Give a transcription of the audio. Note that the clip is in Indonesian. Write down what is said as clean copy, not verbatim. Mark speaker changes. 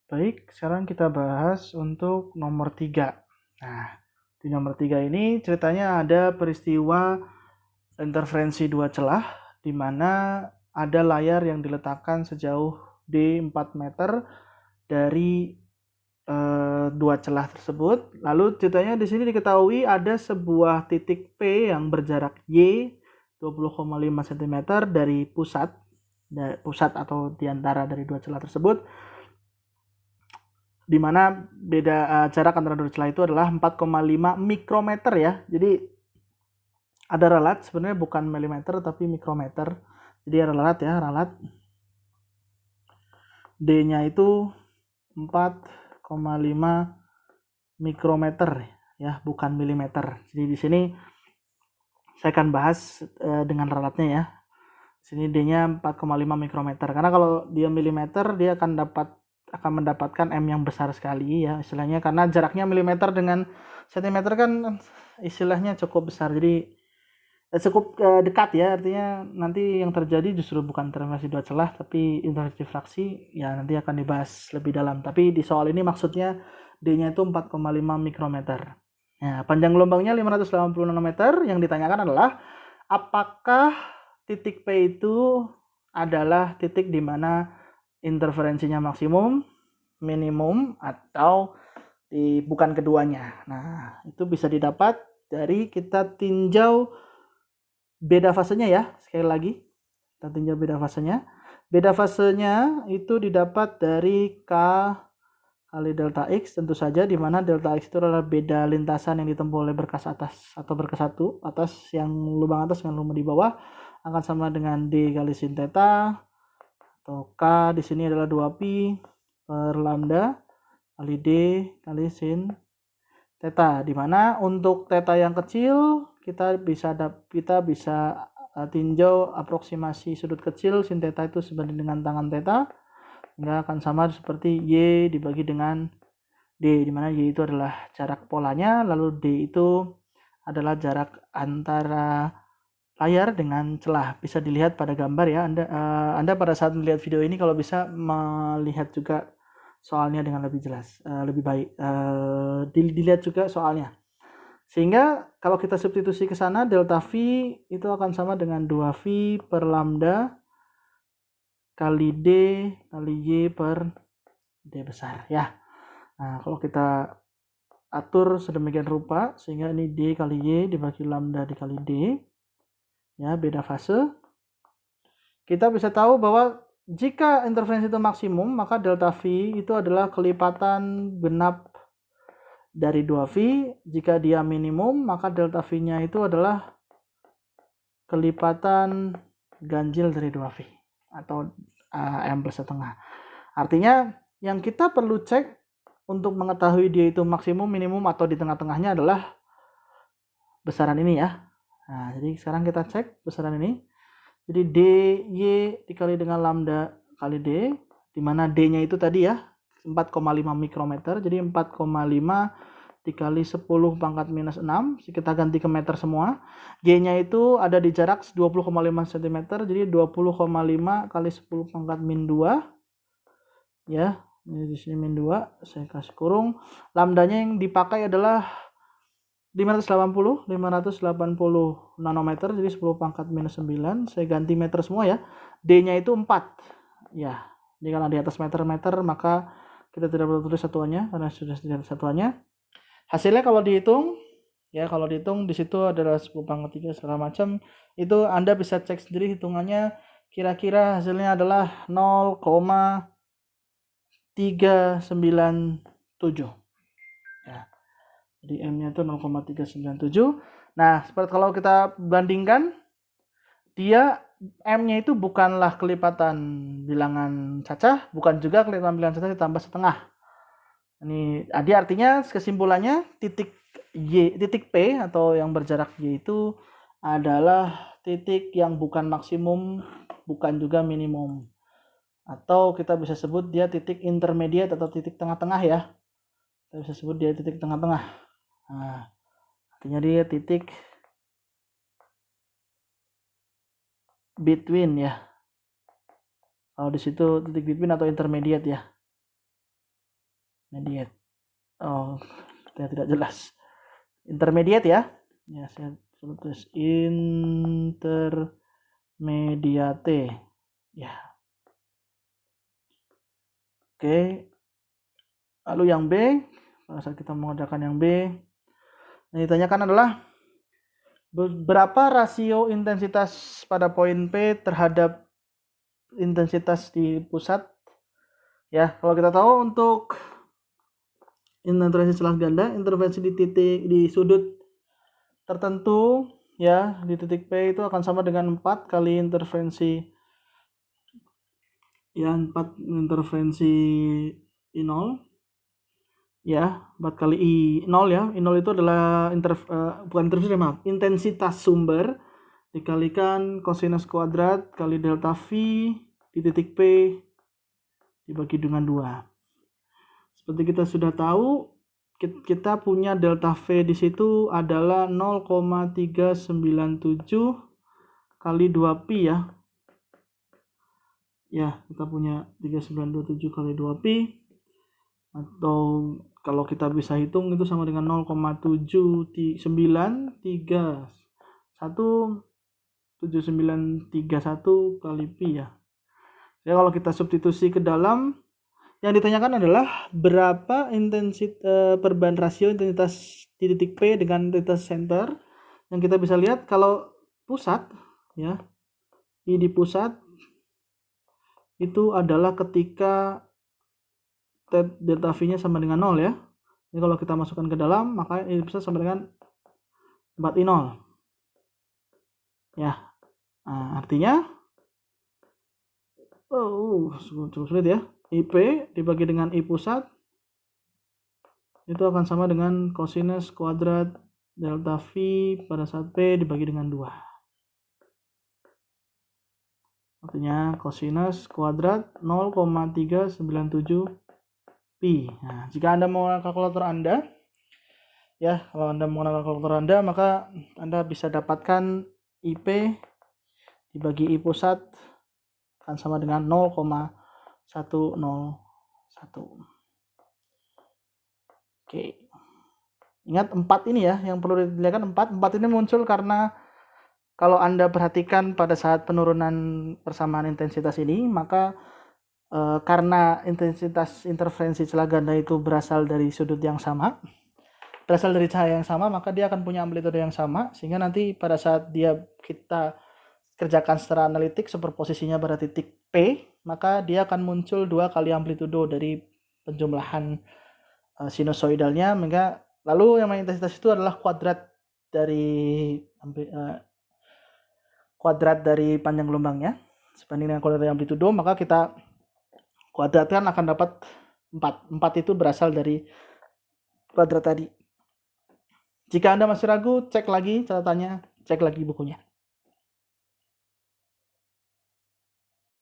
Speaker 1: Baik, sekarang kita bahas untuk nomor 3. Nah, di nomor 3 ini ceritanya ada peristiwa interferensi dua celah, di mana ada layar yang diletakkan sejauh di 4 meter dari dua celah tersebut. Lalu ceritanya di sini diketahui ada sebuah titik P yang berjarak Y 20,5 cm dari pusat atau diantara dari dua celah tersebut, di mana jarak antara dua celah itu adalah 4,5 mikrometer ya. Jadi ada ralat, sebenarnya bukan milimeter tapi mikrometer. Jadi ada ralat ya, ralat. D-nya itu 4,5 mikrometer ya, bukan milimeter. Jadi di sini saya akan bahas dengan ralatnya ya. Di sini D-nya 4,5 mikrometer. Karena kalau dia milimeter dia akan mendapatkan M yang besar sekali ya istilahnya, karena jaraknya milimeter dengan sentimeter kan istilahnya cukup besar. Jadi cukup dekat ya, artinya nanti yang terjadi justru bukan interferensi dua celah tapi interferensi diffraksi ya, nanti akan dibahas lebih dalam. Tapi di soal ini maksudnya D-nya itu 4,5 mikrometer. Nah, panjang gelombangnya 580 nanometer. Yang ditanyakan adalah apakah titik P itu adalah titik di mana interferensinya maksimum, minimum, atau bukan keduanya. Nah, itu bisa didapat dari kita tinjau beda fasenya ya. Sekali lagi kita tinjau beda fasenya. Beda fasenya itu didapat dari K kali delta X tentu saja, di mana delta X itu adalah beda lintasan yang ditempuh oleh berkas atas atau berkas satu atas, yang lubang atas dengan lubang di bawah, akan sama dengan D kali sin theta, atau K di sini adalah 2pi per lambda kali D kali sin theta, di mana untuk theta yang kecil kita bisa tinjau aproksimasi sudut kecil sin theta itu sebanding dengan tangan theta, hingga akan sama seperti Y dibagi dengan D, di mana Y itu adalah jarak polanya, lalu D itu adalah jarak antara layar dengan celah. Bisa dilihat pada gambar ya. Anda pada saat melihat video ini kalau bisa melihat juga soalnya dengan lebih jelas, lebih baik. Dilihat juga soalnya. Sehingga kalau kita substitusi ke sana, delta V itu akan sama dengan 2V per lambda kali D kali Y per D besar ya. Nah, kalau kita atur sedemikian rupa sehingga ini D kali Y dibagi lambda dikali D ya, beda fase, kita bisa tahu bahwa jika interferensi itu maksimum, maka delta V itu adalah kelipatan genap dari 2V. Jika dia minimum, maka delta V-nya itu adalah kelipatan ganjil dari 2V atau M plus setengah. Artinya yang kita perlu cek untuk mengetahui dia itu maksimum, minimum, atau di tengah-tengahnya adalah besaran ini ya. Nah, jadi sekarang kita cek besaran ini. Jadi DY dikali dengan lambda kali D, di mana D-nya itu tadi ya 4,5 mikrometer. Jadi 4,5 dikali 10 pangkat minus 6, kita ganti ke meter semua. G-nya itu ada di jarak 20,5 cm, jadi 20,5 kali 10 pangkat min 2 ya. Ini di sini min 2, saya kasih kurung. Lambdanya yang dipakai adalah 580 nanometer, jadi 10 pangkat minus 9. Saya ganti meter semua ya. D-nya itu 4 ya. Jadi kalau di atas meter maka kita tidak perlu tulis satuannya karena sudah tidak satuannya. Hasilnya kalau dihitung ya, kalau dihitung di situ adalah 10 pangkat 3 segala macam. Itu Anda bisa cek sendiri hitungannya, kira-kira hasilnya adalah 0,397 ya. Jadi M-nya itu 0,397. Nah, seperti kalau kita bandingkan, dia M-nya itu bukanlah kelipatan bilangan cacah, bukan juga kelipatan bilangan cacah ditambah setengah. Ini dia artinya kesimpulannya titik P atau yang berjarak Y itu adalah titik yang bukan maksimum, bukan juga minimum. Atau kita bisa sebut dia titik intermediate atau titik tengah-tengah ya. Kita bisa sebut dia titik tengah-tengah. Nah, artinya dia titik between ya. Kalau di situ titik between atau intermediate ya. Intermediate. Oh, tidak jelas. Intermediate ya. Ya, saya tulis intermediate. Ya. Oke. Lalu yang B, pada saat kita mengerjakan yang B, yang ditanyakan adalah berapa rasio intensitas pada poin P terhadap intensitas di pusat. Ya, kalau kita tahu untuk intervensi celah ganda, intervensi di titik di sudut tertentu ya, di titik P itu akan sama dengan 4 kali intervensi ya, 4 intervensi I0 ya, 4 kali I0 ya. I0 itu adalah bukan intervensi, maaf, intensitas sumber dikalikan kosinus kuadrat kali delta V di titik P dibagi dengan 2. Seperti kita sudah tahu, kita punya delta V di situ adalah 0,397 kali 2 pi ya. Ya, kita punya 3927 kali 2 pi, atau kalau kita bisa hitung itu sama dengan 0,7931 kali pi ya. Ya, kalau kita substitusi ke dalam, yang ditanyakan adalah berapa intensitas perubahan rasio intensitas di titik P dengan intensitas center. Yang kita bisa lihat kalau pusat ya, I di pusat itu adalah ketika delta V-nya sama dengan 0 ya. Jadi kalau kita masukkan ke dalam, maka I di pusat sama dengan 4I0. Ya. Nah, artinya cukup sulit ya. IP dibagi dengan I pusat itu akan sama dengan kosinus kuadrat delta V pada saat P dibagi dengan 2. Artinya kosinus kuadrat 0,397 pi. Nah, jika Anda menggunakan kalkulator Anda, ya, kalau Anda menggunakan kalkulator Anda, maka Anda bisa dapatkan IP dibagi I pusat akan sama dengan 0,101. Oke. Ingat 4 ini ya, yang perlu dilihat 4 ini muncul karena kalau Anda perhatikan pada saat penurunan persamaan intensitas ini, maka karena intensitas interferensi celah ganda itu berasal dari sudut yang sama, berasal dari cahaya yang sama, maka dia akan punya amplitude yang sama, sehingga nanti pada saat kita kerjakan secara analitik superposisinya pada titik P, maka dia akan muncul 2 kali amplitudo dari penjumlahan sinusoidalnya, maka lalu yang intensitas itu adalah kuadrat dari panjang gelombangnya sebanding dengan kuadrat dari amplitudo, maka kita kuadratkan akan dapat 4. 4 itu berasal dari kuadrat tadi. Jika Anda masih ragu, cek lagi catatannya, cek lagi bukunya.